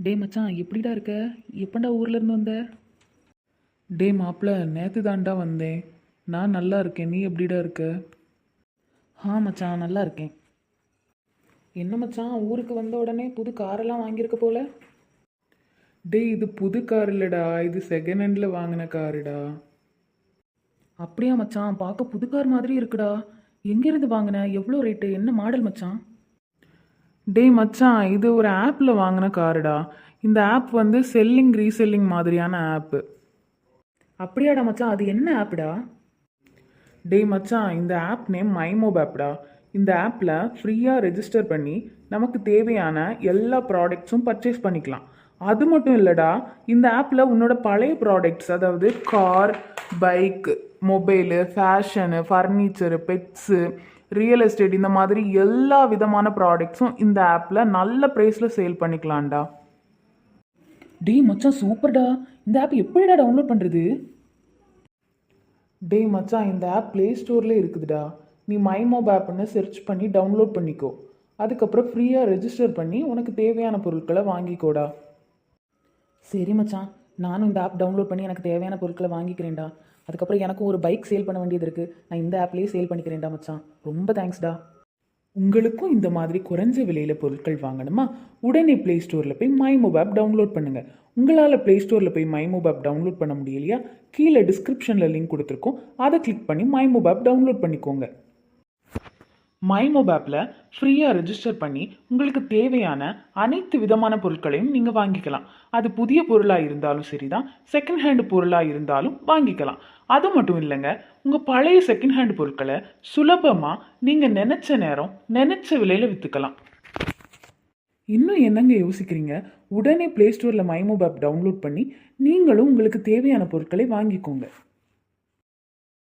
டே மச்சான் எப்படிடா இருக்க? எப்பண்டா ஊர்லேருந்து வந்த? டே மாப்பிள்ள, நேற்று தான்டா வந்தேன். நான் நல்லா இருக்கேன். நீ எப்படிடா இருக்க? மச்சான் நல்லா இருக்கேன். என்ன மச்சான், ஊருக்கு வந்த உடனே புது காரெல்லாம் வாங்கியிருக்க போல? டே, இது புது கார் இல்லைடா, இது செகண்ட் ஹேண்டில் வாங்கின காருடா. அப்படியா மச்சான், பார்க்க புது கார் மாதிரி இருக்குடா. எங்கேருந்து வாங்கின? எவ்வளோ ரேட்டு? என்ன மாடல் மச்சான்? டே மச்சான், இது ஒரு ஆப்பில் வாங்கின காருடா. இந்த ஆப் வந்து செல்லிங் ரீசெல்லிங் மாதிரியான ஆப்பு. அப்படியாடா மச்சான், அது என்ன ஆப்டா? டே மச்சான், இந்த ஆப் நேம் மைமோப் ஆப்டா. இந்த ஆப்பில் ஃப்ரீயாக ரெஜிஸ்டர் பண்ணி நமக்கு தேவையான எல்லா ப்ராடக்ட்ஸும் பர்ச்சேஸ் பண்ணிக்கலாம். அது மட்டும் இல்லைடா, இந்த ஆப்பில் உன்னோட பழைய ப்ராடக்ட்ஸ், அதாவது car, bike, mobile, fashion, furniture, beds, real estate, இந்த மாதிரி எல்லா விதமான ப்ராடக்ட்ஸும் இந்த ஆப்பில் நல்ல ப்ரைஸில் சேல் பண்ணிக்கலாம்டா. டே மச்சான் சூப்பர்டா. இந்த ஆப் எப்படிடா டவுன்லோட் பண்ணுறது? டே மச்சான், இந்த ஆப் ப்ளே ஸ்டோர்லேயே இருக்குதுடா. நீ மைமோப் ஆப்னு சர்ச் பண்ணி டவுன்லோட் பண்ணிக்கோ. அதுக்கப்புறம் ஃப்ரீயாக ரெஜிஸ்டர் பண்ணி உனக்கு தேவையான பொருட்களை வாங்கிக்கோடா. சரி மச்சான், நானும் இந்த ஆப் டவுன்லோட் பண்ணி எனக்கு தேவையான பொருட்களை வாங்கிக்கிறேன்டா. அதுக்கப்புறம் எனக்கும் ஒரு பைக் சேல் பண்ண வேண்டியது இருக்குது. நான் இந்த ஆப்லேயே சேல் பண்ணிக்கிறேன்டா மச்சான். ரொம்ப தேங்க்ஸ்டா. உங்களுக்கும் இந்த மாதிரி குறைஞ்ச விலையில் பொருட்கள் வாங்கணுமா? உடனே ப்ளே ஸ்டோரில் போய் மைமோப் ஆப் டவுன்லோட் பண்ணுங்கள். உங்களால் ப்ளே ஸ்டோரில் போய் மைமோப் ஆப் டவுன்லோட் பண்ண முடியலையா? கீழே டிஸ்கிரிப்ஷனில் லிங்க் கொடுத்துருக்கோம். அதை கிளிக் பண்ணி மைமோப் ஆப் டவுன்லோட் பண்ணிக்கோங்க. மைமோப் ஆப்பில் ஃப்ரீயாக ரெஜிஸ்டர் பண்ணி உங்களுக்கு தேவையான அனைத்து விதமான பொருட்களையும் நீங்கள் வாங்கிக்கலாம். அது புதிய பொருளாக இருந்தாலும் சரி தான், செகண்ட் ஹேண்டு பொருளாக இருந்தாலும் வாங்கிக்கலாம். அது மட்டும் இல்லைங்க, உங்கள் பழைய செகண்ட் ஹேண்டு பொருட்களை சுலபமாக நீங்கள் நினச்ச நேரம் நினச்ச விலையில் விற்றுக்கலாம். இன்னும் என்னங்க யோசிக்கிறீங்க? உடனே ப்ளே ஸ்டோரில் மைமோப் ஆப் டவுன்லோட் பண்ணி நீங்களும் உங்களுக்கு தேவையான பொருட்களை வாங்கிக்கோங்க.